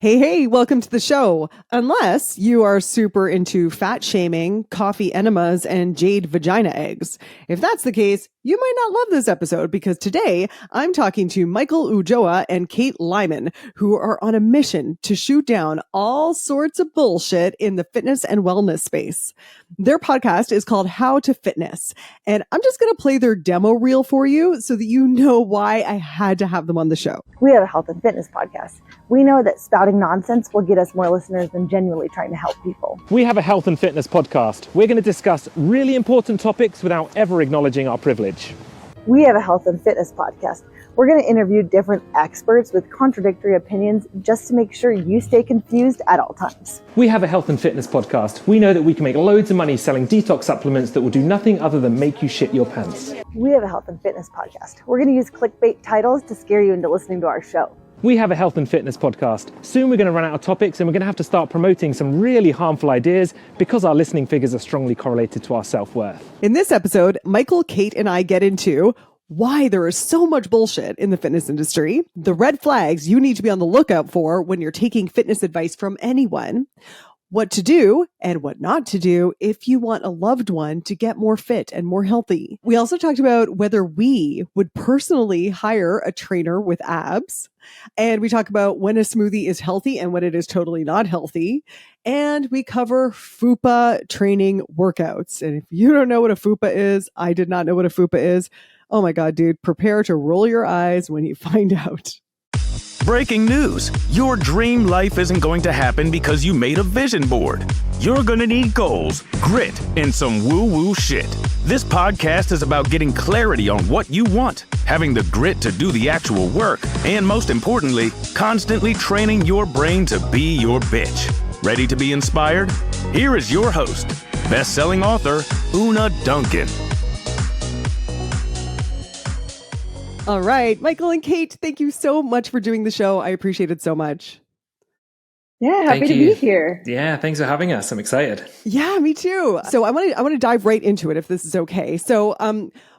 Hey, welcome to the show. Unless you are super into fat shaming, coffee enemas, and jade vagina eggs. If that's the case, you might not love this episode because today I'm talking to Michael Ulloa and Kate Lyman, who are on a mission to shoot down all sorts of bullshit in the fitness and wellness space. Their podcast is called How to Fitness, and I'm just going to play their demo reel for you so that you know why I had to have them on the show. We have a health and fitness podcast. We know that spouting nonsense will get us more listeners than genuinely trying to help people. We have a health and fitness podcast. We're going to discuss really important topics without ever acknowledging our privilege. We have a health and fitness podcast. We're going to interview different experts with contradictory opinions just to make sure you stay confused at all times. We have a health and fitness podcast. We know that we can make loads of money selling detox supplements that will do nothing other than make you shit your pants. We have a health and fitness podcast. We're going to use clickbait titles to scare you into listening to our show. We have a health and fitness podcast. Soon we're going to run out of topics and we're going to have to start promoting some really harmful ideas because our listening figures are strongly correlated to our self-worth. In this episode, Michael, Kate, and I get into why there is so much bullshit in the fitness industry, the red flags you need to be on the lookout for when you're taking fitness advice from anyone, what to do and what not to do if you want a loved one to get more fit and more healthy. We also talked about whether we would personally hire a trainer with abs. And we talk about when a smoothie is healthy and when it is totally not healthy. And we cover FUPA training workouts. And if you don't know what a FUPA is, I did not know what a FUPA is. Oh my God, dude, prepare to roll your eyes when you find out. Breaking news. Your dream life isn't going to happen because you made a vision board. You're going to need goals, grit, and some woo-woo shit. This podcast is about getting clarity on what you want, having the grit to do the actual work, and most importantly, constantly training your brain to be your bitch. Ready to be inspired? Here is your host, best-selling author, Una Duncan. All right, Michael and Kate, thank you so much for doing the show. I appreciate it so much. Yeah, happy to be here. Yeah, thanks for having us. I'm excited. Yeah, me too. So I want to dive right into it if this is okay. So,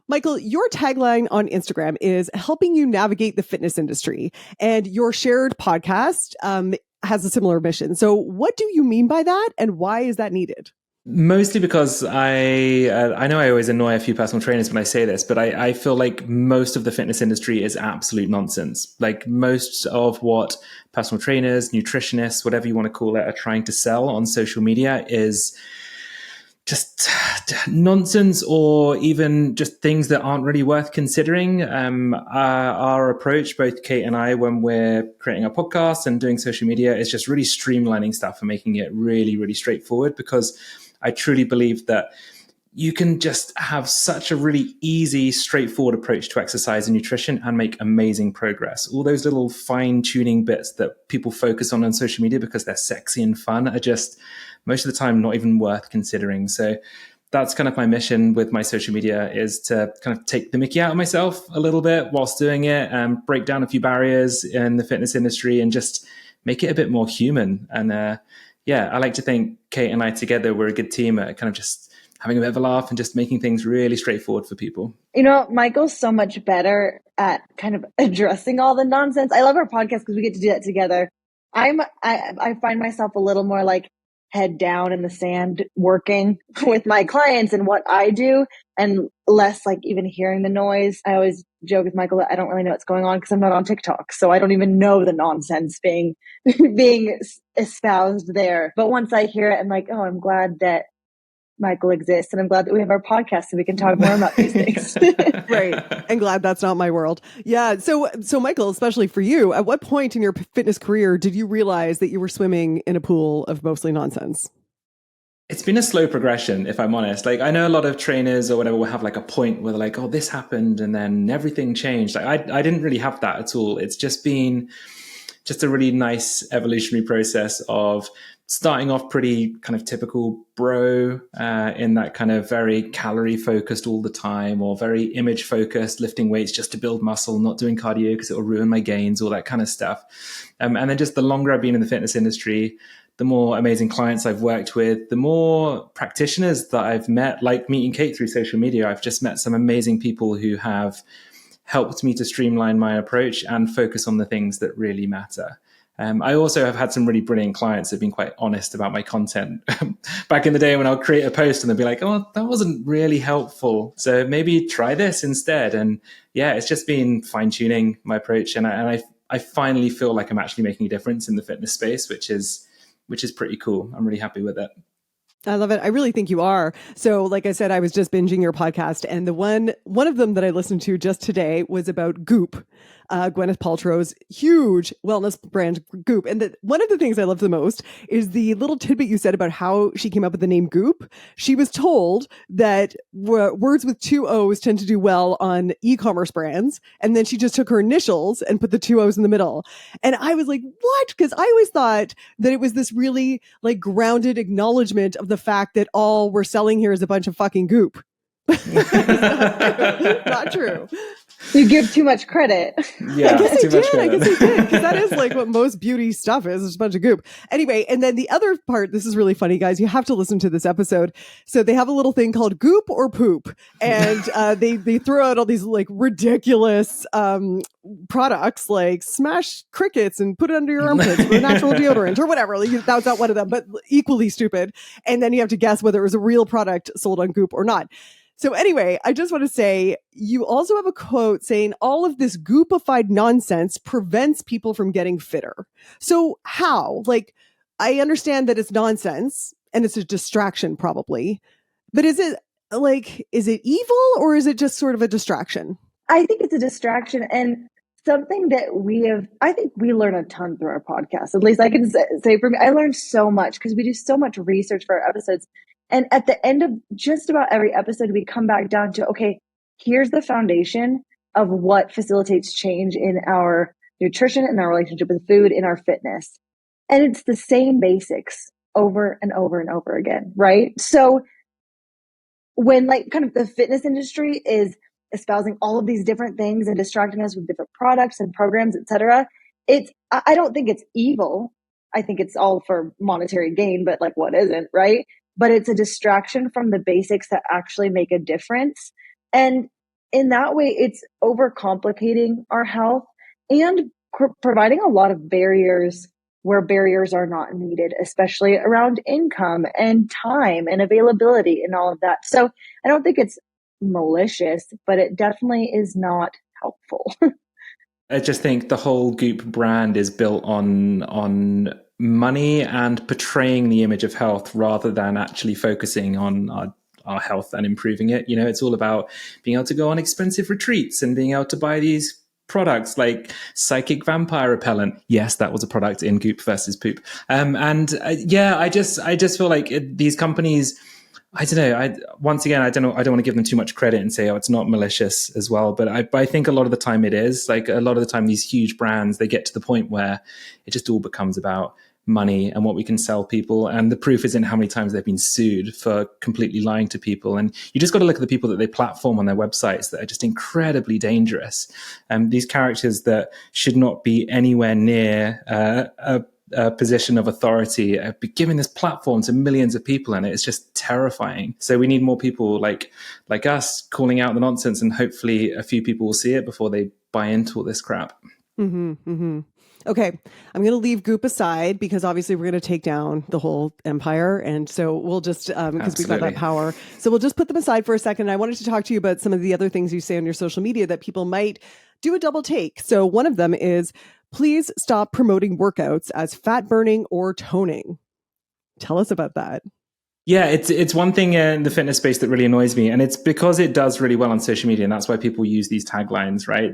Michael, your tagline on Instagram is helping you navigate the fitness industry, and your shared podcast has a similar mission. So what do you mean by that, and why is that needed? Mostly because I know I always annoy a few personal trainers when I say this, but I feel like most of the fitness industry is absolute nonsense. Like most of what personal trainers, nutritionists, whatever you want to call it, are trying to sell on social media is just nonsense, or even just things that aren't really worth considering. Our approach, both Kate and I, when we're creating our podcast and doing social media, is just really streamlining stuff and making it really, really straightforward, because I truly believe that you can just have such a really easy, straightforward approach to exercise and nutrition and make amazing progress. All those little fine-tuning bits that people focus on social media because they're sexy and fun are just, most of the time, not even worth considering. So that's kind of my mission with my social media, is to kind of take the mickey out of myself a little bit whilst doing it, and break down a few barriers in the fitness industry and just make it a bit more human. And I like to think Kate and I together, we're a good team at kind of just having a bit of a laugh and just making things really straightforward for people. You know, Michael's so much better at kind of addressing all the nonsense. I love our podcast because we get to do that together. I find myself a little more like head down in the sand working with my clients and what I do, and less like even hearing the noise. I always joke with Michael that I don't really know what's going on because I'm not on TikTok. So I don't even know the nonsense being espoused there. But once I hear it, I'm like, oh, I'm glad that Michael exists, and I'm glad that we have our podcast so we can talk more about these things. Right. And glad that's not my world. Yeah. So Michael, especially for you, at what point in your fitness career did you realize that you were swimming in a pool of mostly nonsense? It's been a slow progression, if I'm honest. Like, I know a lot of trainers or whatever will have like a point where they're like, oh, this happened and then everything changed. Like, I didn't really have that at all. It's just been just a really nice evolutionary process of starting off pretty kind of typical bro in that kind of very calorie focused all the time, or very image focused, lifting weights just to build muscle, not doing cardio because it will ruin my gains, all that kind of stuff. And then just the longer I've been in the fitness industry, the more amazing clients I've worked with, the more practitioners that I've met, like meeting Kate through social media. I've just met some amazing people who have helped me to streamline my approach and focus on the things that really matter. I also have had some really brilliant clients that have been quite honest about my content. Back in the day when I'll create a post and they'll be like, oh, that wasn't really helpful, so maybe try this instead. And yeah, it's just been fine-tuning my approach. And I finally feel like I'm actually making a difference in the fitness space, which is pretty cool. I'm really happy with it. I love it. I really think you are. So, like I said, I was just binging your podcast, and the one of them that I listened to just today was about Goop, Gwyneth Paltrow's huge wellness brand Goop. And one of the things I love the most is the little tidbit you said about how she came up with the name Goop. She was told that words with two O's tend to do well on e-commerce brands, and then she just took her initials and put the two O's in the middle. And I was like, what? Because I always thought that it was this really like grounded acknowledgement of the fact that all we're selling here is a bunch of fucking goop. Not true. You give too much credit. Yeah, I guess I too much did. credit. I guess I did, because that is like what most beauty stuff is. It's a bunch of goop. Anyway, and then the other part, this is really funny, guys. You have to listen to this episode. So they have a little thing called Goop or Poop, and they throw out all these like ridiculous products, like smash crickets and put it under your armpits for a natural deodorant or whatever. Like, that's not one of them, but equally stupid. And then you have to guess whether it was a real product sold on Goop or not. So anyway, I just want to say, you also have a quote saying all of this goopified nonsense prevents people from getting fitter. So how? Like, I understand that it's nonsense and it's a distraction probably, but is it evil or is it just sort of a distraction? I think it's a distraction and something that I think we learn a ton through our podcast. At least I can say for me, I learned so much because we do so much research for our episodes. And at the end of just about every episode, we come back down to, okay, here's the foundation of what facilitates change in our nutrition, in our relationship with food, in our fitness. And it's the same basics over and over and over again, right? So when like kind of the fitness industry is espousing all of these different things and distracting us with different products and programs, et cetera, I don't think it's evil. I think it's all for monetary gain, but like what isn't, right? But it's a distraction from the basics that actually make a difference. And in that way, it's overcomplicating our health and providing a lot of barriers where barriers are not needed, especially around income and time and availability and all of that. So I don't think it's malicious, but it definitely is not helpful. I just think the whole Goop brand is built on money and portraying the image of health rather than actually focusing on our health and improving it. You know, it's all about being able to go on expensive retreats and being able to buy these products like psychic vampire repellent. Yes, that was a product in Goop versus Poop. I just feel like these companies, I don't know. Once again, I don't want to give them too much credit and say, oh, it's not malicious as well. But I think a lot of the time it is. Like a lot of the time, these huge brands, they get to the point where it just all becomes about money and what we can sell people. And the proof is in how many times they've been sued for completely lying to people. And you just got to look at the people that they platform on their websites that are just incredibly dangerous. These characters that should not be anywhere near a position of authority, be giving this platform to millions of people, and it's just terrifying. So we need more people like us calling out the nonsense, and hopefully a few people will see it before they buy into all this crap. Mm-hmm, mm-hmm. Okay, I'm going to leave Goop aside because obviously we're going to take down the whole empire. And so we'll just, because we've got that power. So we'll just put them aside for a second. I wanted to talk to you about some of the other things you say on your social media that people might do a double take. So one of them is, please stop promoting workouts as fat burning or toning. Tell us about that. Yeah, it's one thing in the fitness space that really annoys me, and it's because it does really well on social media, and that's why people use these taglines, right?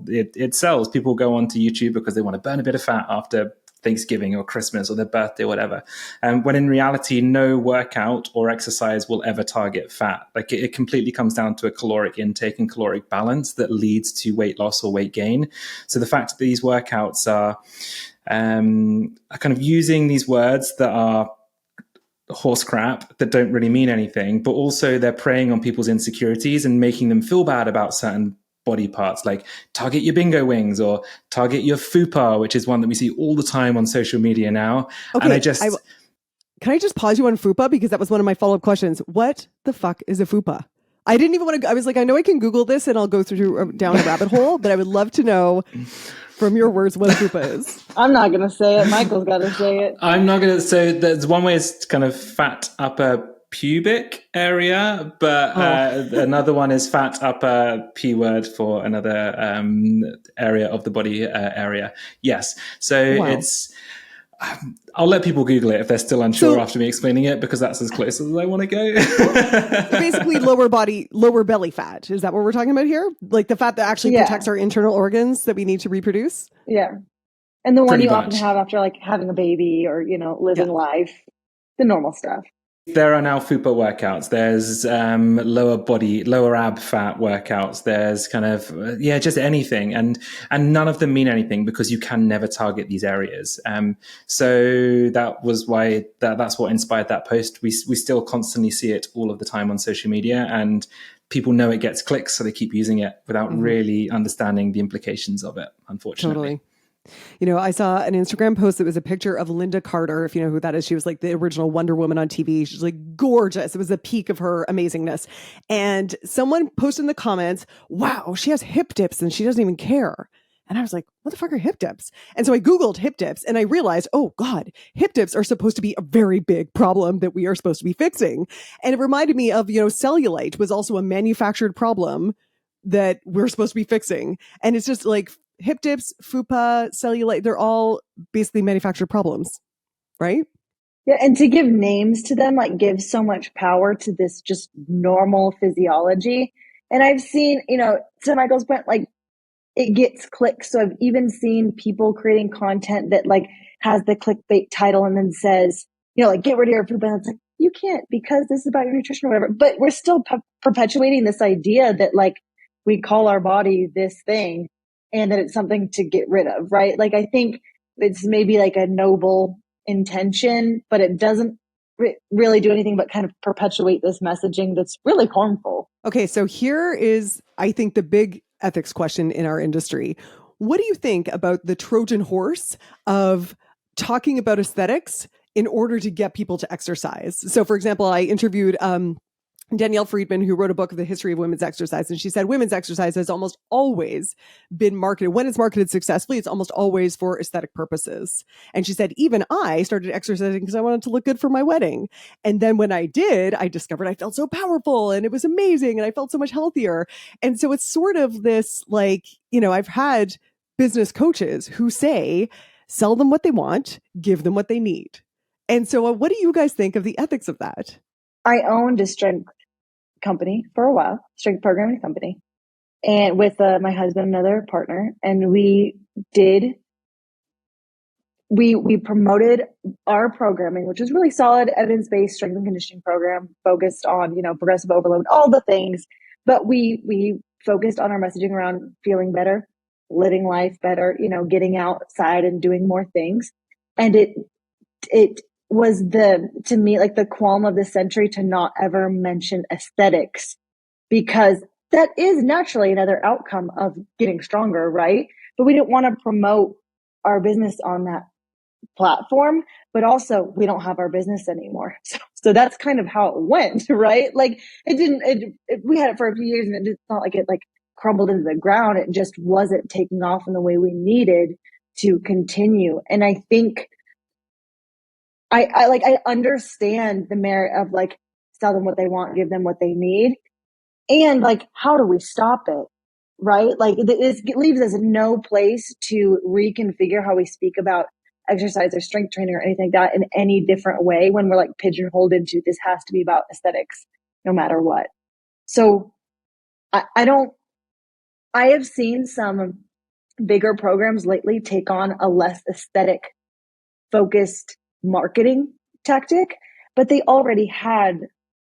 It sells. People go onto YouTube because they want to burn a bit of fat after Thanksgiving or Christmas or their birthday or whatever. When in reality, no workout or exercise will ever target fat. Like it completely comes down to a caloric intake and caloric balance that leads to weight loss or weight gain. So the fact that these workouts are kind of using these words that are horse crap that don't really mean anything, but also they're preying on people's insecurities and making them feel bad about certain body parts, like target your bingo wings or target your FUPA, which is one that we see all the time on social media now. Okay, and can I just pause you on FUPA? Because that was one of my follow-up questions. What the fuck is a FUPA? I didn't even want to. I was like, I know I can Google this and I'll go down a rabbit hole, but I would love to know from your words what FUPA is. I'm not going to say it. Michael's got to say it. I'm not going to. So there's one way is kind of fat upper pubic area, but another one is fat upper P word for another area of the body area. Yes. So it's. I'll let people Google it if they're still unsure after me explaining it, because that's as close as I want to go. Basically, lower belly fat. Is that what we're talking about here? Like the fat that actually protects our internal organs that we need to reproduce? Yeah. And the one Pretty you much. often have after like having a baby or, living life, the normal stuff. There are now FUPA workouts. There's lower ab fat workouts. There's kind of just anything, and none of them mean anything because you can never target these areas. So that was why that's what inspired that post. We still constantly see it all of the time on social media, and people know it gets clicks, so they keep using it without really understanding the implications of it. Unfortunately. Totally. I saw an Instagram post that was a picture of Linda Carter, if you know who that is. She was like the original Wonder Woman on TV. She's like gorgeous. It was the peak of her amazingness. And someone posted in the comments, wow, she has hip dips and she doesn't even care. And I was like, what the fuck are hip dips? And so I Googled hip dips and I realized, oh God, hip dips are supposed to be a very big problem that we are supposed to be fixing. And it reminded me of, cellulite was also a manufactured problem that we're supposed to be fixing. And it's just like, hip dips, FUPA, cellulite, they're all basically manufactured problems, right? Yeah, and to give names to them, like, gives so much power to this just normal physiology. And I've seen, to Michael's point, like, it gets clicks. So I've even seen people creating content that, like, has the clickbait title and then says, like, get rid of your FUPA. And it's like, you can't, because this is about your nutrition or whatever. But we're still perpetuating this idea that, like, we call our body this thing, and that it's something to get rid of, right? Like, I think it's maybe like a noble intention, but it doesn't really do anything but kind of perpetuate this messaging that's really harmful. Okay, so here is, I think, the big ethics question in our industry. What do you think about the Trojan horse of talking about aesthetics in order to get people to exercise? So, for example, I interviewed Danielle Friedman, who wrote a book of the history of women's exercise. And she said women's exercise has almost always been marketed. When it's marketed successfully, it's almost always for aesthetic purposes. And she said, even I started exercising because I wanted to look good for my wedding. And then when I did, I discovered I felt so powerful and it was amazing. And I felt so much healthier. And so it's sort of this, like, I've had business coaches who say, sell them what they want, give them what they need. And so what do you guys think of the ethics of that? I owned a strength company for a while, strength programming company, and with my husband, another partner, and we promoted our programming, which is really solid, evidence-based strength and conditioning program focused on, progressive overload, all the things. But we focused on our messaging around feeling better, living life better, getting outside and doing more things. And it was to me, like, the qualm of the century to not ever mention aesthetics, because that is naturally another outcome of getting stronger, right? But we didn't want to promote our business on that platform, but also we don't have our business anymore. So that's kind of how it went, right? Like, we had it for a few years and it's not like it like crumbled into the ground. It just wasn't taking off in the way we needed to continue. And I think I understand the merit of, like, sell them what they want, give them what they need. And, like, how do we stop it? Right? Like, it leaves us no place to reconfigure how we speak about exercise or strength training or anything like that in any different way when we're, like, pigeonholed into this has to be about aesthetics no matter what. So I have seen some bigger programs lately take on a less aesthetic focused marketing tactic, but they already had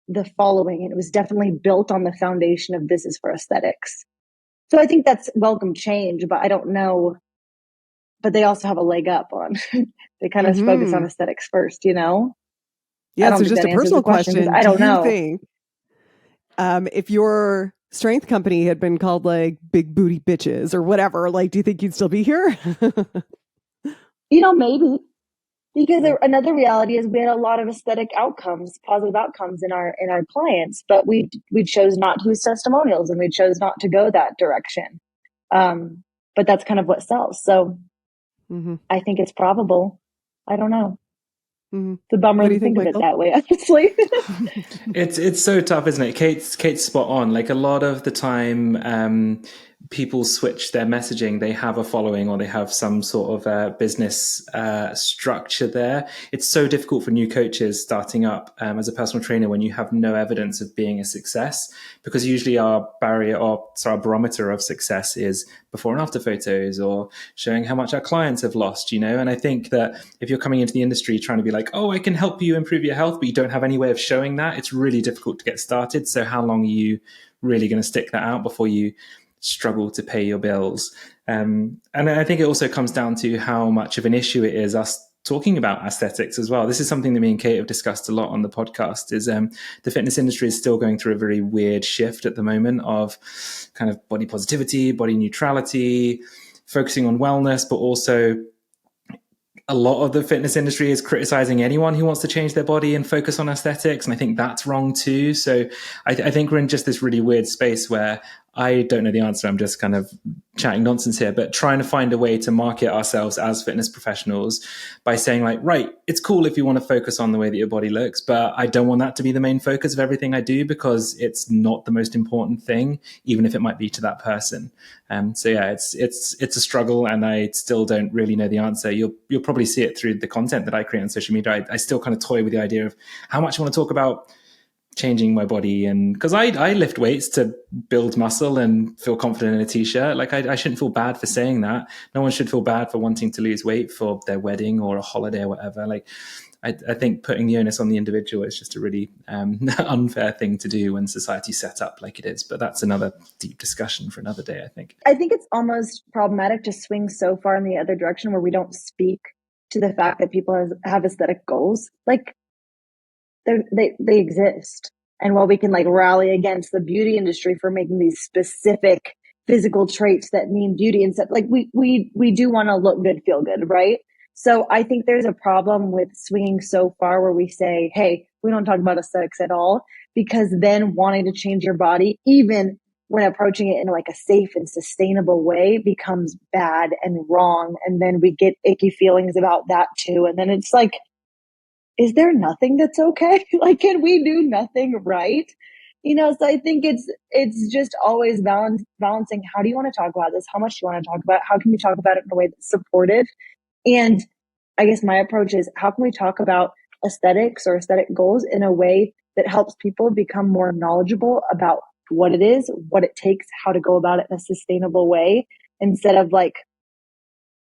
the following, and it was definitely built on the foundation of this is for aesthetics. So I think that's welcome change, but I don't know. But they also have a leg up on, they kind of focus on aesthetics first, Yeah, so just a personal question. I don't know. Think, if your strength company had been called, like, Big Booty Bitches or whatever, like, do you think you'd still be here? Maybe. Because another reality is we had a lot of aesthetic outcomes, positive outcomes in our clients, but we chose not to use testimonials and we chose not to go that direction. But that's kind of what sells. So I think it's probable. I don't know. It's a bummer What do to you think, think of Michael? it that way, honestly. It's so tough, isn't it? Kate's spot on. Like a lot of the time, people switch their messaging. They have a following or they have some sort of business structure there. It's so difficult for new coaches starting up as a personal trainer when you have no evidence of being a success, because usually our barometer of success is before and after photos or showing how much our clients have lost, And I think that if you're coming into the industry trying to be like, oh, I can help you improve your health, but you don't have any way of showing that, it's really difficult to get started. So how long are you really going to stick that out before you struggle to pay your bills? And I think it also comes down to how much of an issue it is us talking about aesthetics as well. This is something that me and Kate have discussed a lot on the podcast, is the fitness industry is still going through a very weird shift at the moment of kind of body positivity, body neutrality, focusing on wellness, but also a lot of the fitness industry is criticizing anyone who wants to change their body and focus on aesthetics. And I think that's wrong too. So I think we're in just this really weird space where I don't know the answer. I'm just kind of chatting nonsense here, but trying to find a way to market ourselves as fitness professionals by saying like, right, it's cool if you want to focus on the way that your body looks, but I don't want that to be the main focus of everything I do, because it's not the most important thing, even if it might be to that person. So yeah, it's a struggle, and I still don't really know the answer. You'll probably see it through the content that I create on social media. I still kind of toy with the idea of how much I want to talk about changing my body, and because I lift weights to build muscle and feel confident in a t-shirt. Like I shouldn't feel bad for saying that. No one should feel bad for wanting to lose weight for their wedding or a holiday or whatever. Like I think putting the onus on the individual is just a really unfair thing to do when society's set up like it is. But that's another deep discussion for another day, I think. I think it's almost problematic to swing so far in the other direction where we don't speak to the fact that people have aesthetic goals. Like they exist. And while we can like rally against the beauty industry for making these specific physical traits that mean beauty and stuff, like we do want to look good, feel good, right? So I think there's a problem with swinging so far where we say, hey, we don't talk about aesthetics at all, because then wanting to change your body, even when approaching it in like a safe and sustainable way, becomes bad and wrong. And then we get icky feelings about that too. And then it's like, is there nothing that's okay? Like, can we do nothing right? So I think it's just always balancing. How do you want to talk about this? How much do you want to talk about it? How can you talk about it in a way that's supportive? And I guess my approach is, how can we talk about aesthetics or aesthetic goals in a way that helps people become more knowledgeable about what it is, what it takes, how to go about it in a sustainable way, instead of like,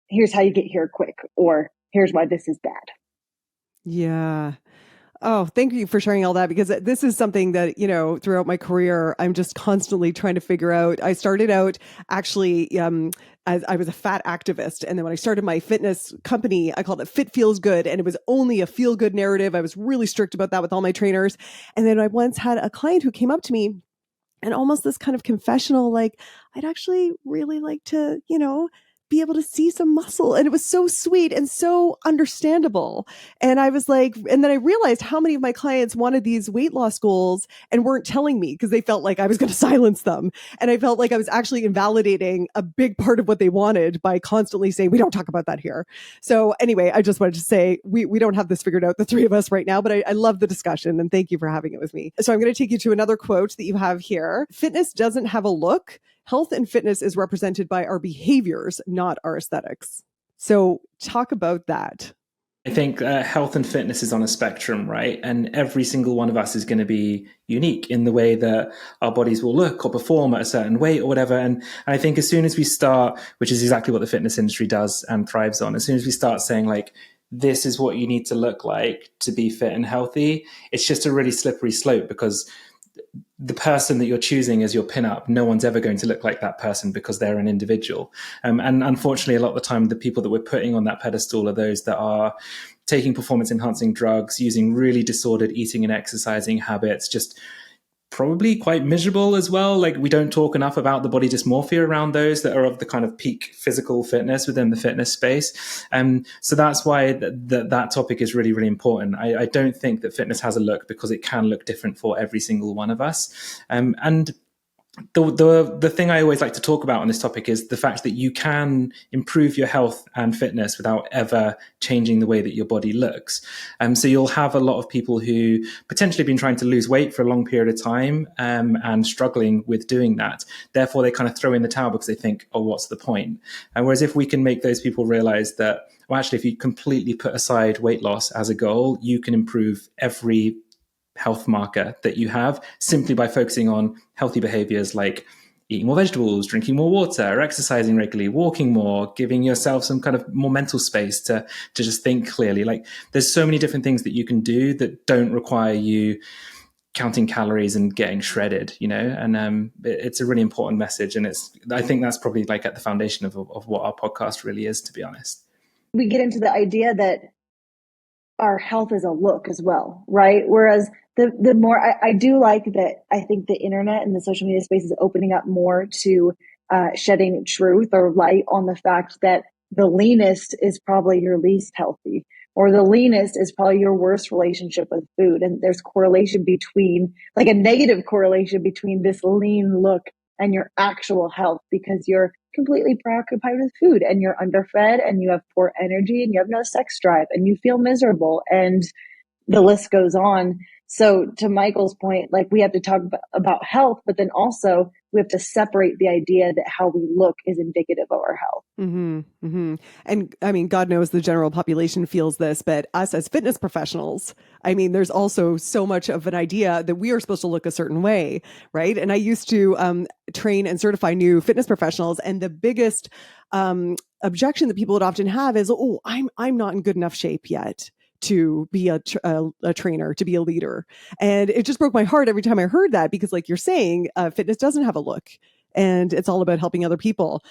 here's how you get here quick, or here's why this is bad. Yeah. Oh, thank you for sharing all that, because this is something that, throughout my career, I'm just constantly trying to figure out. I started out actually as I was a fat activist. And then when I started my fitness company, I called it Fit Feels Good. And it was only a feel good narrative. I was really strict about that with all my trainers. And then I once had a client who came up to me and almost this kind of confessional, like, I'd actually really like to, be able to see some muscle. And it was so sweet and so understandable. And I was like, and then I realized how many of my clients wanted these weight loss goals and weren't telling me because they felt like I was going to silence them. And I felt like I was actually invalidating a big part of what they wanted by constantly saying, we don't talk about that here. So anyway, I just wanted to say, we don't have this figured out, the three of us right now, but I love the discussion and thank you for having it with me. So I'm going to take you to another quote that you have here. Fitness doesn't have a look. Health and fitness is represented by our behaviors, not our aesthetics. So talk about that. I think health and fitness is on a spectrum, right? And every single one of us is going to be unique in the way that our bodies will look or perform at a certain weight or whatever. And I think as soon as we start, which is exactly what the fitness industry does and thrives on, as soon as we start saying like, this is what you need to look like to be fit and healthy, it's just a really slippery slope, because the person that you're choosing as your pinup, no one's ever going to look like that person because they're an individual. And unfortunately, a lot of the time, the people that we're putting on that pedestal are those that are taking performance enhancing drugs, using really disordered eating and exercising habits, just probably quite miserable as well. Like, we don't talk enough about the body dysmorphia around those that are of the kind of peak physical fitness within the fitness space. So that's why that topic is really, really important. I don't think that fitness has a look, because it can look different for every single one of us. And the thing I always like to talk about on this topic is the fact that you can improve your health and fitness without ever changing the way that your body looks. So you'll have a lot of people who potentially have been trying to lose weight for a long period of time and struggling with doing that. Therefore, they kind of throw in the towel because they think, oh, what's the point? And whereas if we can make those people realize that, well, actually, if you completely put aside weight loss as a goal, you can improve every health marker that you have simply by focusing on healthy behaviors like eating more vegetables, drinking more water, exercising regularly, walking more, giving yourself some kind of more mental space to just think clearly. Like, there's so many different things that you can do that don't require you counting calories and getting shredded, and it's a really important message. And I think that's probably like at the foundation of what our podcast really is, to be honest. We get into the idea that our health is a look as well, right? Whereas the more I do like that, I think the internet and the social media space is opening up more to shedding truth or light on the fact that the leanest is probably your least healthy, or the leanest is probably your worst relationship with food. And there's correlation between, like a negative correlation between this lean look and your actual health, because you're completely preoccupied with food and you're underfed and you have poor energy and you have no sex drive and you feel miserable, and the list goes on. So to Michael's point, like, we have to talk about health, but then also we have to separate the idea that how we look is indicative of our health. Mm-hmm, mm-hmm. And I mean, God knows the general population feels this, but us as fitness professionals, I mean, there's also so much of an idea that we are supposed to look a certain way, right? And I used to train and certify new fitness professionals, and the biggest objection that people would often have is, "Oh, I'm not in good enough shape yet to be a trainer, to be a leader." And it just broke my heart every time I heard that, because, like you're saying, fitness doesn't have a look, and it's all about helping other people.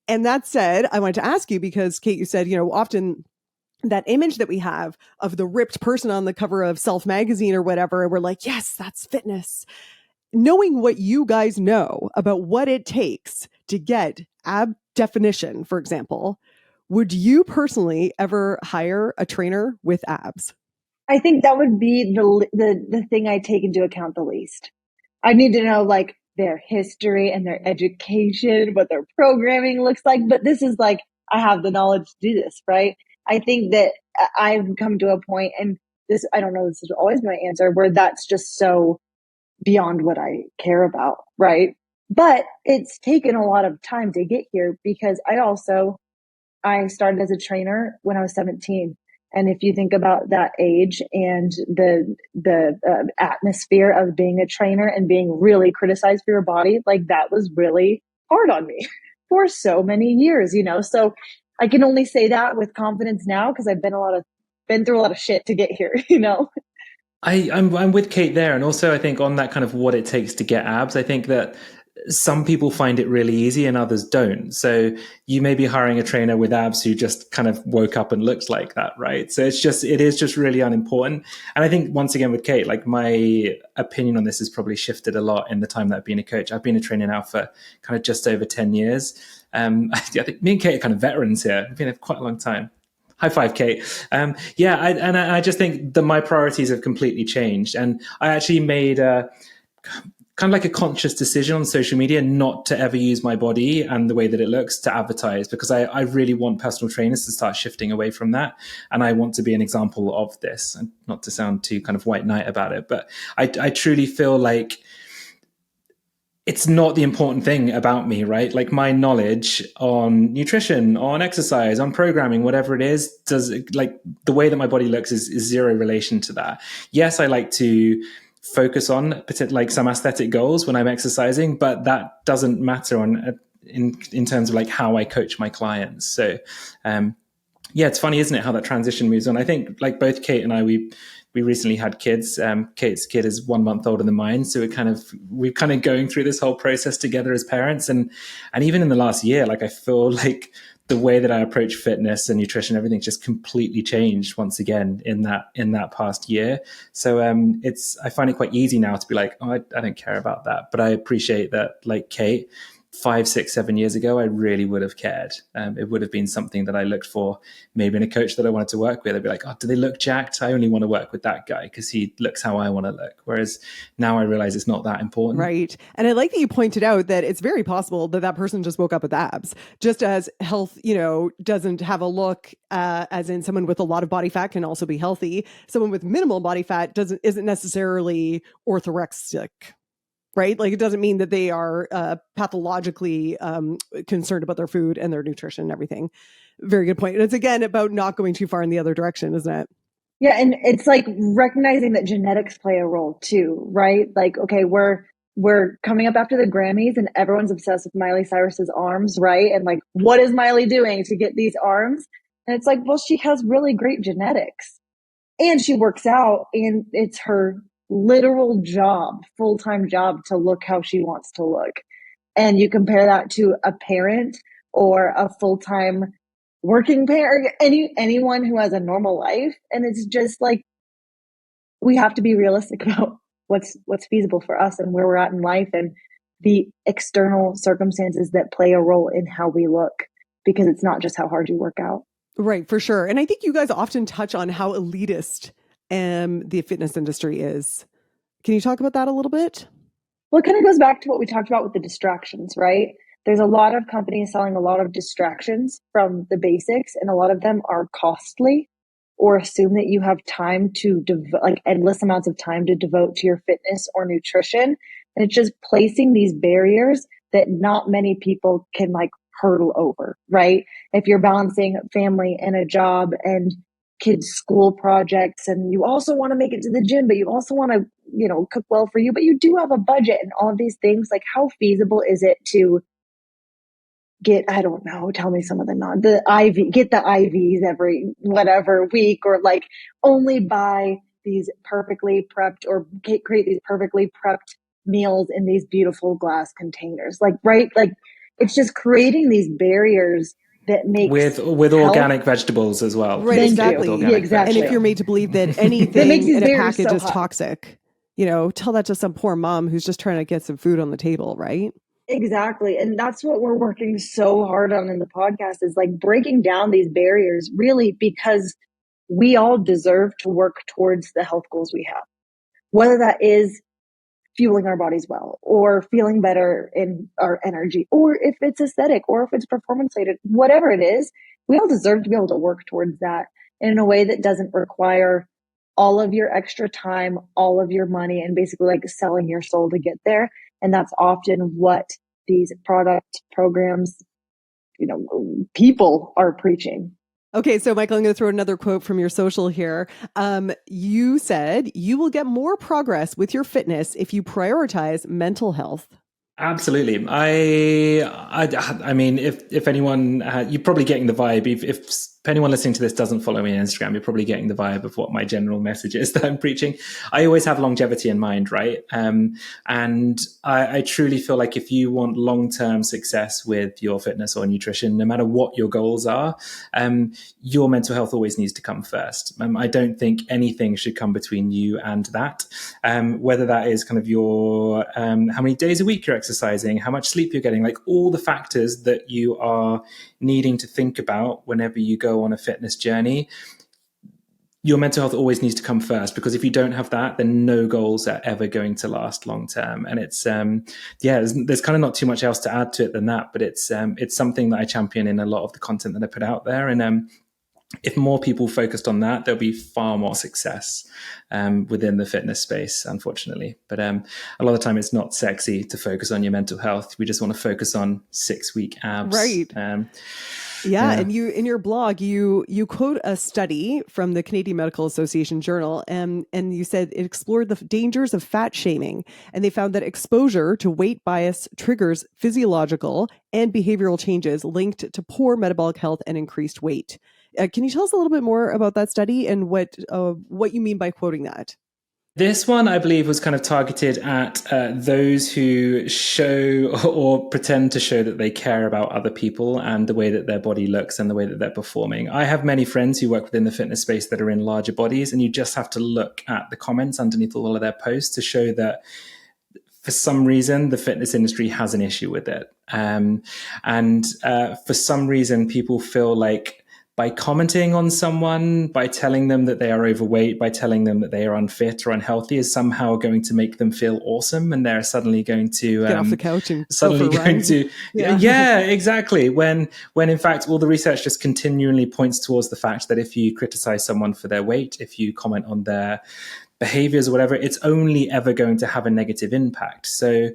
And that said, I wanted to ask you, because Kate, you said, often that image that we have of the ripped person on the cover of Self magazine or whatever, and we're like, yes, that's fitness. Knowing what you guys know about what it takes to get ab definition, for example, would you personally ever hire a trainer with abs? I think that would be the thing I take into account the least. I need to know, like, their history and their education, what their programming looks like. But this is like, I have the knowledge to do this, right? I think that I've come to a point, and this, I don't know, this is always my answer, where that's just so beyond what I care about, right? But it's taken a lot of time to get here, because I started as a trainer when I was 17. And if you think about that age and the atmosphere of being a trainer and being really criticized for your body, like, that was really hard on me for so many years, So I can only say that with confidence now, because I've been through a lot of shit to get here, I'm with Kate there. And also, I think on that kind of what it takes to get abs, I think that some people find it really easy and others don't. So you may be hiring a trainer with abs who just kind of woke up and looked like that, right? So it is just really unimportant. And I think, once again, with Kate, like, my opinion on this has probably shifted a lot in the time that I've been a coach. I've been a trainer now for kind of just over 10 years. I think me and Kate are kind of veterans here. We've been here for quite a long time. High five, Kate. I just think that my priorities have completely changed. And I actually made kind of like a conscious decision on social media not to ever use my body and the way that it looks to advertise, because I really want personal trainers to start shifting away from that. And I want to be an example of this, and not to sound too kind of white knight about it, but I truly feel like it's not the important thing about me, right? Like, my knowledge on nutrition, on exercise, on programming, whatever it is, like, the way that my body looks is zero relation to that. Yes, I like to focus on like some aesthetic goals when I'm exercising, but that doesn't matter in terms of like how I coach my clients. So it's funny, isn't it, how that transition moves on. I think, like, both Kate and I, we recently had kids. Kate's kid is 1 month older than mine, so we're kind of going through this whole process together as parents. And even in the last year, like, I feel like the way that I approach fitness and nutrition, everything's just completely changed once again in that past year. So I find it quite easy now to be like, oh, I don't care about that. But I appreciate that, like Kate, 5, 6, 7 years ago, I really would have cared. It would have been something that I looked for, maybe in a coach that I wanted to work with. I'd be like, oh, do they look jacked? I only want to work with that guy because he looks how I want to look. Whereas now I realize it's not that important. Right. And I like that you pointed out that it's very possible that that person just woke up with abs, just as health, doesn't have a look, as in someone with a lot of body fat can also be healthy. Someone with minimal body fat isn't necessarily orthorexic. Right? Like, it doesn't mean that they are pathologically concerned about their food and their nutrition and everything. Very good point. And it's, again, about not going too far in the other direction, isn't it? Yeah. And it's like recognizing that genetics play a role too, right? Like, okay, we're coming up after the Grammys and everyone's obsessed with Miley Cyrus's arms, right? And like, what is Miley doing to get these arms? And it's like, well, she has really great genetics and she works out, and it's her literal job, full-time job, to look how she wants to look. And you compare that to a parent or a full-time working parent, anyone who has a normal life. And it's just like, we have to be realistic about what's feasible for us and where we're at in life and the external circumstances that play a role in how we look, because it's not just how hard you work out. Right, for sure. And I think you guys often touch on how elitist the fitness industry is. Can you talk about that a little bit? Well, it kind of goes back to what we talked about with the distractions, right? There's a lot of companies selling a lot of distractions from the basics, and a lot of them are costly or assume that you have time to like endless amounts of time to devote to your fitness or nutrition. And it's just placing these barriers that not many people can like hurdle over, right? If you're balancing family and a job and kids' school projects, and you also want to make it to the gym, but you also want to, cook well for you, but you do have a budget and all of these things, like how feasible is it to get, I don't know, tell me some of get the IVs every whatever week, or like only buy these perfectly prepped or create these perfectly prepped meals in these beautiful glass containers. Like, right? Like, it's just creating these barriers that makes with organic vegetables as well. Right, exactly. Yeah, exactly. And if you're made to believe that anything in a package is toxic, tell that to some poor mom who's just trying to get some food on the table, right? Exactly. And that's what we're working so hard on in the podcast, is like breaking down these barriers, really, because we all deserve to work towards the health goals we have, whether that is fueling our bodies well, or feeling better in our energy, or if it's aesthetic, or if it's performance related, whatever it is, we all deserve to be able to work towards that in a way that doesn't require all of your extra time, all of your money, and basically like selling your soul to get there. And that's often what these product programs, people are preaching. Okay, so Michael, I'm going to throw another quote from your social here. You said you will get more progress with your fitness if you prioritize mental health. Absolutely. I mean, if anyone, you're probably getting the vibe. If anyone listening to this doesn't follow me on Instagram, you're probably getting the vibe of what my general message is that I'm preaching. I always have longevity in mind, right? And I truly feel like if you want long-term success with your fitness or nutrition, no matter what your goals are, your mental health always needs to come first. I don't think anything should come between you and that. Whether that is kind of your how many days a week you're exercising, how much sleep you're getting, like all the factors that you are needing to think about whenever you go on a fitness journey. Your mental health always needs to come first, because if you don't have that, then no goals are ever going to last long term. And it's there's kind of not too much else to add to it than that, but it's something that I champion in a lot of the content that I put out there. And if more people focused on that, there'll be far more success within the fitness space, unfortunately. But a lot of the time, it's not sexy to focus on your mental health. We just want to focus on 6-week abs. Right. And you, in your blog, you quote a study from the Canadian Medical Association Journal, and you said it explored the dangers of fat shaming, and they found that exposure to weight bias triggers physiological and behavioral changes linked to poor metabolic health and increased weight. Can you tell us a little bit more about that study and what you mean by quoting that? This one, I believe, was kind of targeted at those who show or pretend to show that they care about other people and the way that their body looks and the way that they're performing. I have many friends who work within the fitness space that are in larger bodies, and you just have to look at the comments underneath all of their posts to show that for some reason, the fitness industry has an issue with it. For some reason, people feel like by commenting on someone, by telling them that they are overweight, by telling them that they are unfit or unhealthy is somehow going to make them feel awesome. And they're suddenly going to get off the couch and suddenly going to, yeah, exactly. When in fact, all the research just continually points towards the fact that if you criticize someone for their weight, if you comment on their behaviors or whatever, it's only ever going to have a negative impact. So,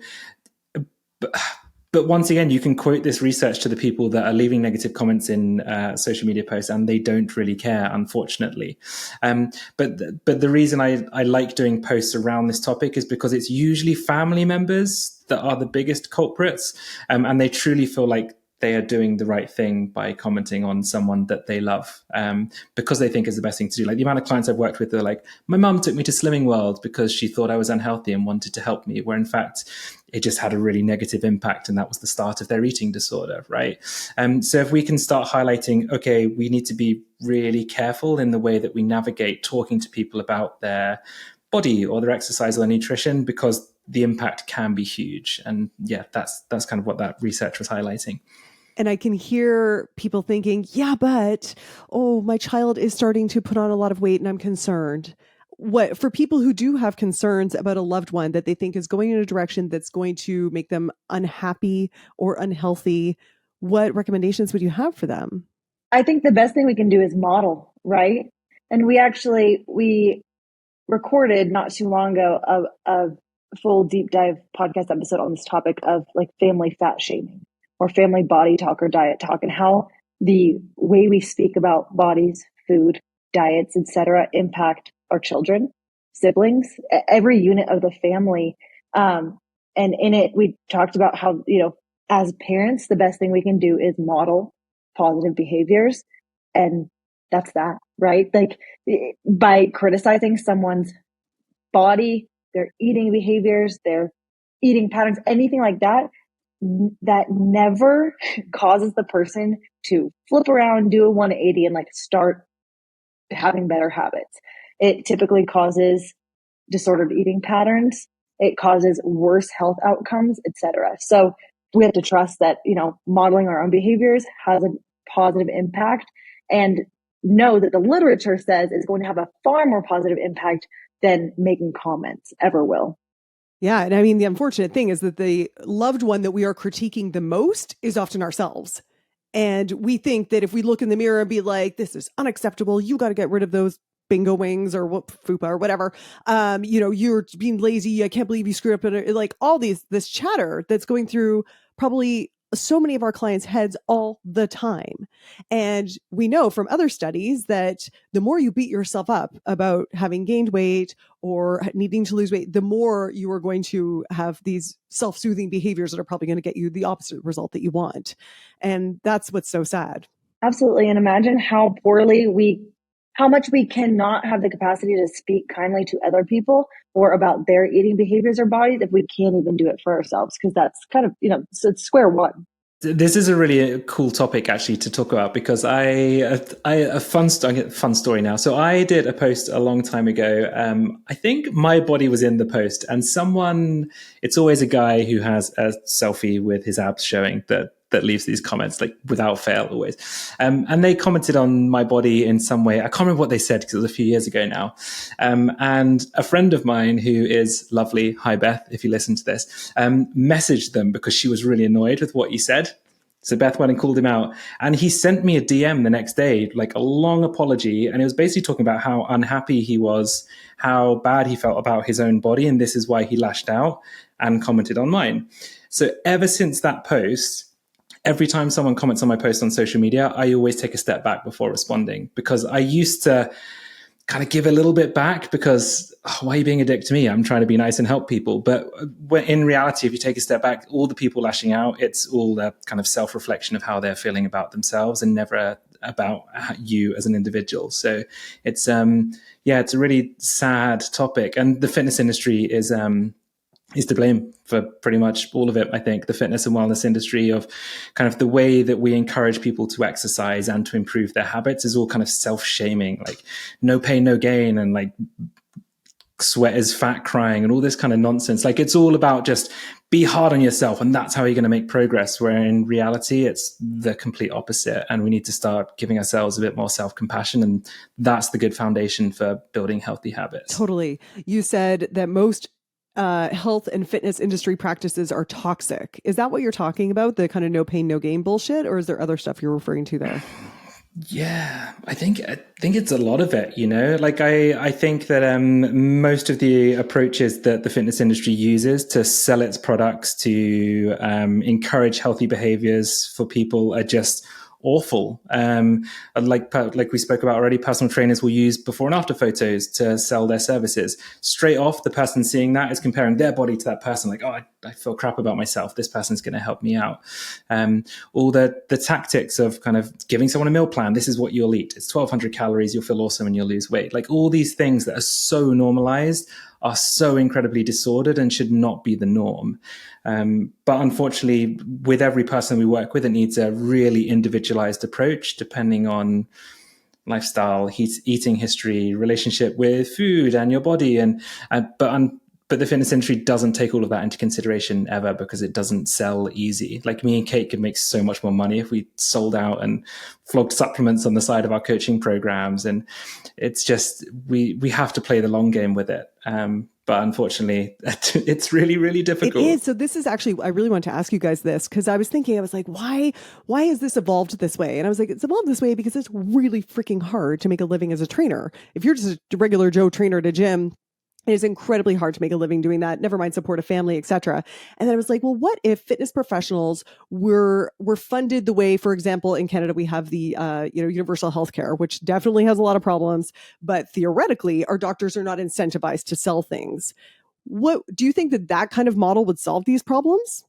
but once again, you can quote this research to the people that are leaving negative comments in social media posts, and they don't really care, unfortunately. But the reason I like doing posts around this topic is because it's usually family members that are the biggest culprits, and they truly feel like they are doing the right thing by commenting on someone that they love, because they think is the best thing to do. Like the amount of clients I've worked with, they're like, my mum took me to Slimming World because she thought I was unhealthy and wanted to help me, where in fact it just had a really negative impact, and that was the start of their eating disorder, right? So if we can start highlighting, okay, we need to be really careful in the way that we navigate talking to people about their body or their exercise or their nutrition, because the impact can be huge. And yeah, that's kind of what that research was highlighting. And I can hear people thinking, yeah, but, oh, my child is starting to put on a lot of weight and I'm concerned. What for people who do have concerns about a loved one that they think is going in a direction that's going to make them unhappy or unhealthy, what recommendations would you have for them? I think the best thing we can do is model, right? And we recorded not too long ago a full deep dive podcast episode on this topic of like family fat shaming or family body talk or diet talk, and how the way we speak about bodies, food, diets, etc., impact our children, siblings, every unit of the family. And in it, we talked about how, as parents, the best thing we can do is model positive behaviors. And that's that, right? Like by criticizing someone's body, their eating behaviors, their eating patterns, anything like that, that never causes the person to flip around, do a 180 and like start having better habits. It typically causes disordered eating patterns. It causes worse health outcomes, etc. So we have to trust that, modeling our own behaviors has a positive impact, and know that the literature says it's going to have a far more positive impact than making comments ever will. Yeah. And I mean, the unfortunate thing is that the loved one that we are critiquing the most is often ourselves. And we think that if we look in the mirror and be like, this is unacceptable, you got to get rid of those bingo wings or what FUPA or whatever. You're being lazy. I can't believe you screwed up. And like all this chatter that's going through probably so many of our clients' heads all the time. And we know from other studies that the more you beat yourself up about having gained weight or needing to lose weight, the more you are going to have these self-soothing behaviors that are probably going to get you the opposite result that you want. And that's what's so sad. Absolutely. And imagine how much we cannot have the capacity to speak kindly to other people or about their eating behaviors or bodies if we can't even do it for ourselves, because that's kind of, so it's square one. This is a really cool topic actually to talk about, because a fun story now. So I did a post a long time ago. I think my body was in the post, and it's always a guy who has a selfie with his abs showing that leaves these comments, like without fail always. And they commented on my body in some way. I can't remember what they said because it was a few years ago now. And a friend of mine who is lovely, hi Beth, if you listen to this, messaged them because she was really annoyed with what you said. So Beth went and called him out, and he sent me a DM the next day, like a long apology. And it was basically talking about how unhappy he was, how bad he felt about his own body. And this is why he lashed out and commented on mine. So ever since that post, every time someone comments on my post on social media, I always take a step back before responding, because I used to kind of give a little bit back because why are you being a dick to me? I'm trying to be nice and help people. But in reality, if you take a step back, all the people lashing out, it's all a kind of self-reflection of how they're feeling about themselves and never about you as an individual. So it's it's a really sad topic, and the fitness industry is to blame for pretty much all of it. I think the fitness and wellness industry, of kind of the way that we encourage people to exercise and to improve their habits, is all kind of self-shaming, like no pain, no gain, and like sweat is fat crying and all this kind of nonsense. Like it's all about just be hard on yourself and that's how you're going to make progress, where in reality it's the complete opposite, and we need to start giving ourselves a bit more self-compassion, and that's the good foundation for building healthy habits. Totally. You said that most health and fitness industry practices are toxic. Is that what you're talking about? The kind of no pain, no gain bullshit? Or is there other stuff you're referring to there? Yeah, I think it's a lot of it, like I think that most of the approaches that the fitness industry uses to sell its products, to encourage healthy behaviors for people, are just awful. Like we spoke about already, personal trainers will use before and after photos to sell their services. Straight off, the person seeing that is comparing their body to that person, like, oh, I feel crap about myself, this person's going to help me out. All the tactics of kind of giving someone a meal plan, this is what you'll eat, it's 1,200 calories, you'll feel awesome and you'll lose weight. Like all these things that are so normalized are so incredibly disordered and should not be the norm. But unfortunately, with every person we work with, it needs a really individualized approach depending on lifestyle, eating history, relationship with food and your body. But the fitness industry doesn't take all of that into consideration ever, because it doesn't sell easy. Like me and Kate could make so much more money if we sold out and flogged supplements on the side of our coaching programs. And it's just, we have to play the long game with it. But unfortunately, it's really, really difficult. It is. So this is actually, I really want to ask you guys this, because I was thinking, I was like, why has this evolved this way? And I was like, it's evolved this way because it's really freaking hard to make a living as a trainer. If you're just a regular Joe trainer at a gym, it is incredibly hard to make a living doing that, never mind support a family, etc. And then I was like, well, what if fitness professionals were funded the way, for example, in Canada, we have the universal healthcare, which definitely has a lot of problems, but theoretically, our doctors are not incentivized to sell things. What do you think that kind of model would solve these problems?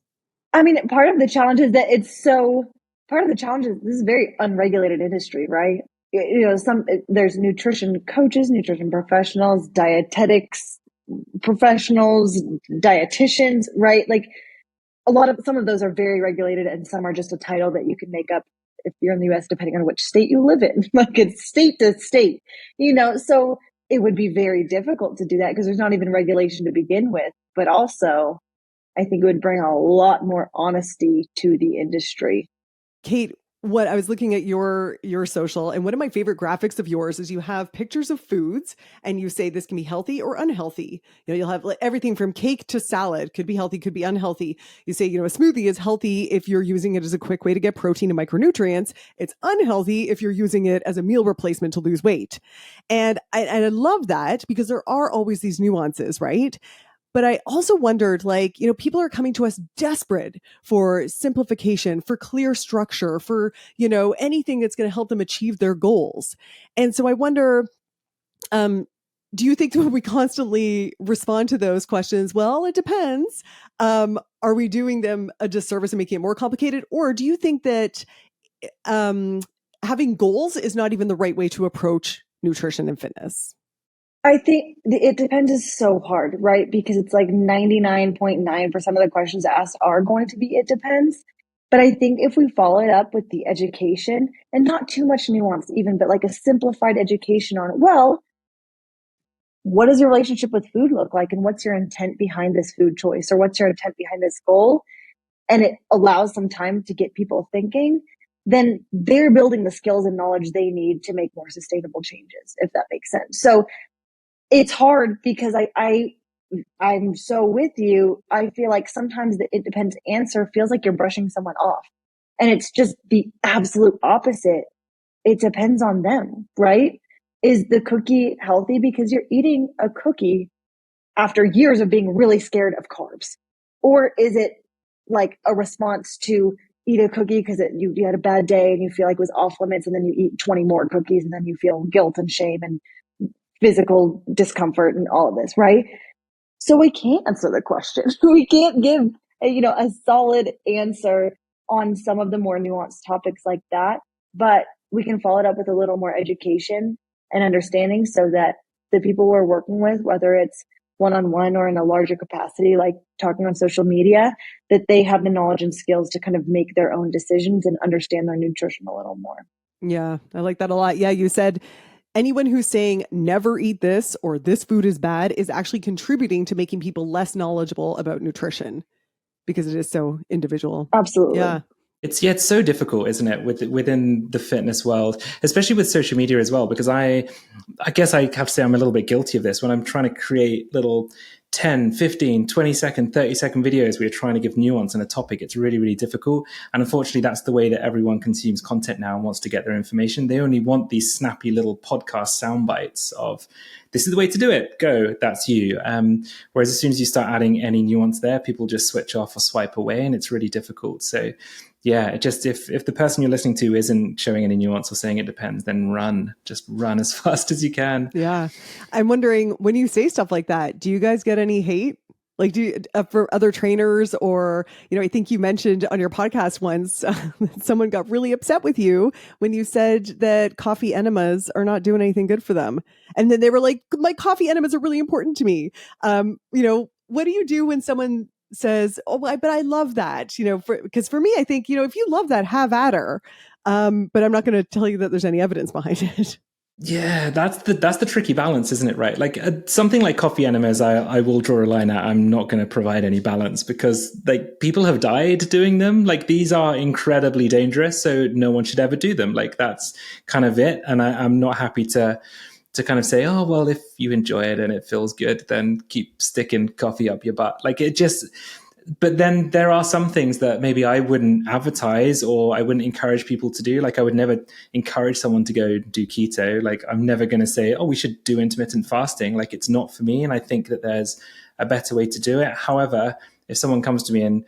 I mean, part of the challenge is that this is a very unregulated industry, right? There's nutrition coaches, nutrition professionals, dietetics professionals, dietitians, right? Like some of those are very regulated, and some are just a title that you can make up if you're in the US, depending on which state you live in. Like it's state to state, so it would be very difficult to do that because there's not even regulation to begin with. But also, I think it would bring a lot more honesty to the industry. Kate, what I was looking at your social, and one of my favorite graphics of yours is you have pictures of foods and you say this can be healthy or unhealthy. You'll have everything from cake to salad, could be healthy, could be unhealthy. You say, a smoothie is healthy if you're using it as a quick way to get protein and micronutrients. It's unhealthy if you're using it as a meal replacement to lose weight. And I love that, because there are always these nuances, right? But I also wondered, people are coming to us desperate for simplification, for clear structure, for, anything that's going to help them achieve their goals. And so I wonder, do you think that we constantly respond to those questions? Well, it depends. Are we doing them a disservice and making it more complicated? Or do you think that having goals is not even the right way to approach nutrition and fitness? I think it depends is so hard, right? Because it's like 99.9% of the questions asked are going to be, it depends. But I think if we follow it up with the education, and not too much nuance even, but like a simplified education on, well, what does your relationship with food look like? And what's your intent behind this food choice? Or what's your intent behind this goal? And it allows some time to get people thinking, then they're building the skills and knowledge they need to make more sustainable changes, if that makes sense. So it's hard because I'm so with you. I feel like sometimes the it depends answer feels like you're brushing someone off, and it's just the absolute opposite. It depends on them, right? Is the cookie healthy because you're eating a cookie after years of being really scared of carbs? Or is it like a response to eat a cookie because you had a bad day and you feel like it was off limits, and then you eat 20 more cookies and then you feel guilt and shame and physical discomfort and all of this, right? So we can't answer the question. We can't give a solid answer on some of the more nuanced topics like that. But we can follow it up with a little more education and understanding so that the people we're working with, whether it's one-on-one or in a larger capacity, like talking on social media, that they have the knowledge and skills to kind of make their own decisions and understand their nutrition a little more. Yeah, I like that a lot. Yeah, you said anyone who's saying never eat this or this food is bad is actually contributing to making people less knowledgeable about nutrition because it is so individual. Absolutely. Yeah. It's so difficult, isn't it, within the fitness world, especially with social media as well, because I guess I have to say I'm a little bit guilty of this when I'm trying to create little 10, 15, 20-second, 30-second videos where you're trying to give nuance in a topic. It's really, really difficult. And unfortunately, that's the way that everyone consumes content now and wants to get their information. They only want these snappy little podcast sound bites of, this is the way to do it. Go, that's you. Whereas as soon as you start adding any nuance there, people just switch off or swipe away, and it's really difficult. So yeah, it just if the person you're listening to isn't showing any nuance or saying it depends, then just run as fast as you can. Yeah. I'm wondering, when you say stuff like that, do you guys get any hate? Like, do you, for other trainers, or, I think you mentioned on your podcast once, someone got really upset with you when you said that coffee enemas are not doing anything good for them. And then they were like, my coffee enemas are really important to me. What do you do when someone says, oh, but I love that, because for me, I think, if you love that, have at her. But I'm not going to tell you that there's any evidence behind it. Yeah, that's the tricky balance, isn't it? Right? Like something like coffee enemas, I will draw a line at. I'm not going to provide any balance because like people have died doing them. Like these are incredibly dangerous, so no one should ever do them. Like that's kind of it. And I'm not happy to kind of say, oh, well, if you enjoy it and it feels good, then keep sticking coffee up your butt. Like it just, but then there are some things that maybe I wouldn't advertise or I wouldn't encourage people to do. Like I would never encourage someone to go do keto. Like I'm never going to say, oh, we should do intermittent fasting. Like it's not for me. And I think that there's a better way to do it. However, if someone comes to me and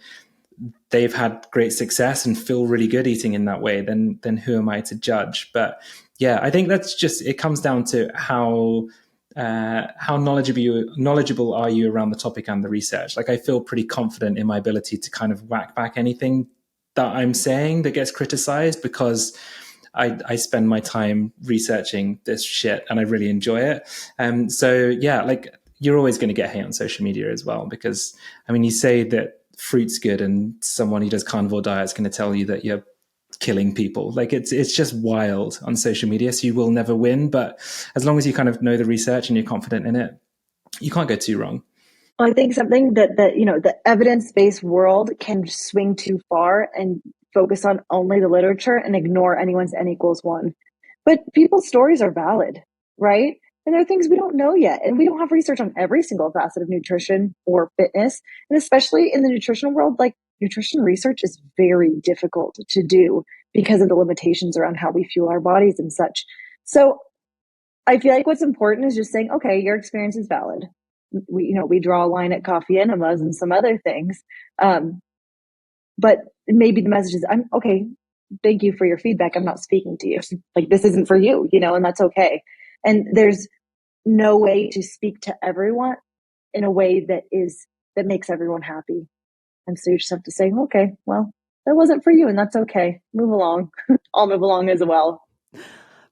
they've had great success and feel really good eating in that way, then who am I to judge? But yeah, I think that's just, it comes down to how knowledgeable are you around the topic and the research. Like I feel pretty confident in my ability to kind of whack back anything that I'm saying that gets criticized because I spend my time researching this shit and I really enjoy it. So yeah, like you're always going to get hate on social media as well, because I mean, you say that fruit's good and someone who does carnivore diet is going to tell you that you're killing people. Like it's just wild on social media. So you will never win. But as long as you kind of know the research and you're confident in it, you can't go too wrong. Well, I think something that the evidence-based world can swing too far and focus on only the literature and ignore anyone's N equals 1. But people's stories are valid, right? And there are things we don't know yet. And we don't have research on every single facet of nutrition or fitness. And especially in the nutritional world, like nutrition research is very difficult to do because of the limitations around how we fuel our bodies and such. So I feel like what's important is just saying, okay, your experience is valid. We draw a line at coffee enemas and some other things. But maybe the message is, I'm okay. Thank you for your feedback. I'm not speaking to you. Like this isn't for you, and that's okay. And there's no way to speak to everyone in a way that makes everyone happy. And so you just have to say, okay, well, that wasn't for you and that's okay. Move along. I'll move along as well.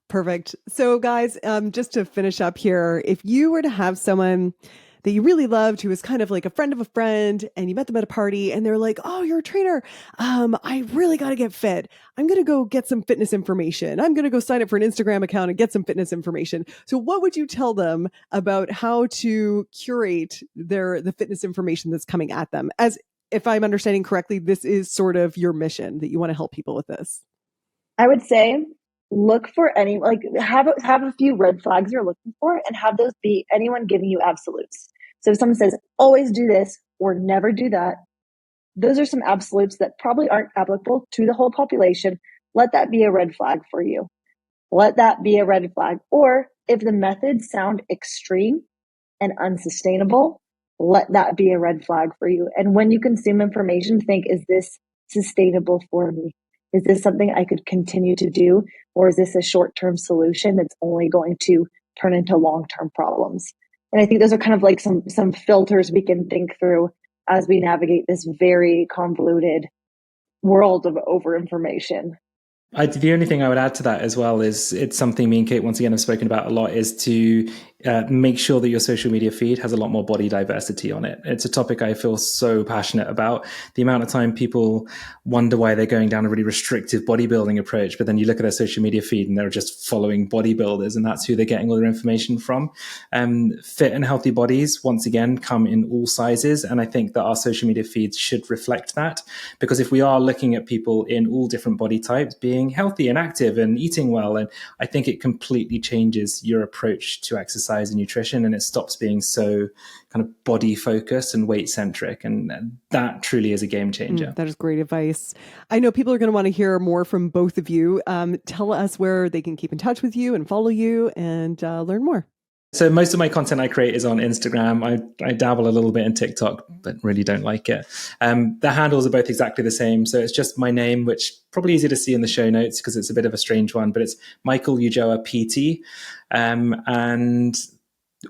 Perfect. So guys, just to finish up here, if you were to have someone that you really loved who was kind of like a friend of a friend and you met them at a party and they're like, oh, you're a trainer. I really got to get fit. I'm going to go get some fitness information. I'm going to go sign up for an Instagram account and get some fitness information. So what would you tell them about how to curate the fitness information that's coming at them? As if I'm understanding correctly, this is sort of your mission that you want to help people with this. I would say look for have a few red flags you're looking for and have those be anyone giving you absolutes. So if someone says, always do this or never do that, those are some absolutes that probably aren't applicable to the whole population. Let that be a red flag for you. Let that be a red flag. Or if the methods sound extreme and unsustainable, let that be a red flag for you. And when you consume information, think, is this sustainable for me? Is this something I could continue to do? Or is this a short-term solution that's only going to turn into long-term problems? And I think those are kind of like some filters we can think through as we navigate this very convoluted world of over-information. The only thing I would add to that as well is it's something me and Kate once again have spoken about a lot, is to make sure that your social media feed has a lot more body diversity on it. It's a topic I feel so passionate about. The amount of time people wonder why they're going down a really restrictive bodybuilding approach, but then you look at their social media feed and they're just following bodybuilders, and that's who they're getting all their information from. Fit and healthy bodies, once again, come in all sizes. And I think that our social media feeds should reflect that, because if we are looking at people in all different body types being healthy and active and eating well, and I think it completely changes your approach to exercise and nutrition, and it stops being so kind of body focused and weight centric, and that truly is a game changer. That is great advice. I know people are going to want to hear more from both of you. Tell us where they can keep in touch with you and follow you and learn more. So most of my content I create is on Instagram. I dabble a little bit in TikTok, but really don't like it. The handles are both exactly the same. So it's just my name, which probably easy to see in the show notes because it's a bit of a strange one, but it's Michael Ulloa PT.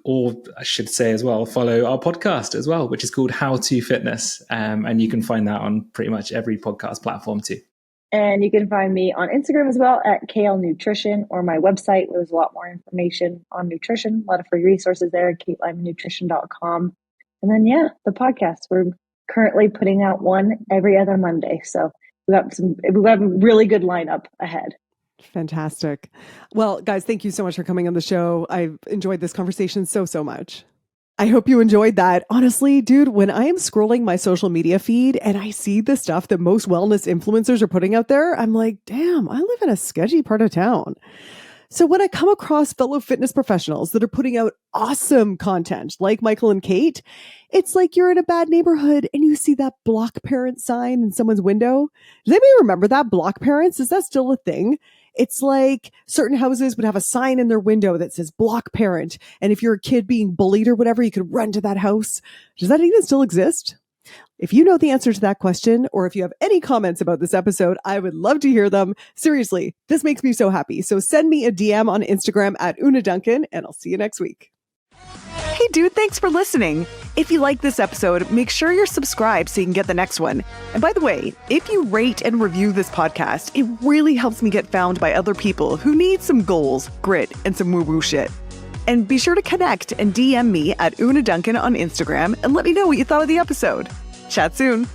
Or I should say as well, follow our podcast as well, which is called How to Fitness. And you can find that on pretty much every podcast platform too. And you can find me on Instagram as well at KL Nutrition, or my website where there's a lot more information on nutrition, a lot of free resources there, katelymannutrition.com. And then, the podcast. We're currently putting out one every other Monday. So we have a really good lineup ahead. Fantastic. Well, guys, thank you so much for coming on the show. I've enjoyed this conversation so much. I hope you enjoyed that. Honestly, dude, when I am scrolling my social media feed and I see the stuff that most wellness influencers are putting out there, I'm like, damn, I live in a sketchy part of town. So when I come across fellow fitness professionals that are putting out awesome content like Michael and Kate, it's like you're in a bad neighborhood and you see that block parent sign in someone's window. Does anybody remember that? Block parents? Is that still a thing? It's like certain houses would have a sign in their window that says block parent. And if you're a kid being bullied or whatever, you could run to that house. Does that even still exist? If you know the answer to that question, or if you have any comments about this episode, I would love to hear them. Seriously, this makes me so happy. So send me a DM on Instagram at UnaDuncan, and I'll see you next week. Hey dude, thanks for listening. If you like this episode, make sure you're subscribed so you can get the next one. And by the way, if you rate and review this podcast, it really helps me get found by other people who need some goals, grit, and some woo-woo shit. And be sure to connect and DM me at UnaDuncan on Instagram and let me know what you thought of the episode. Chat soon.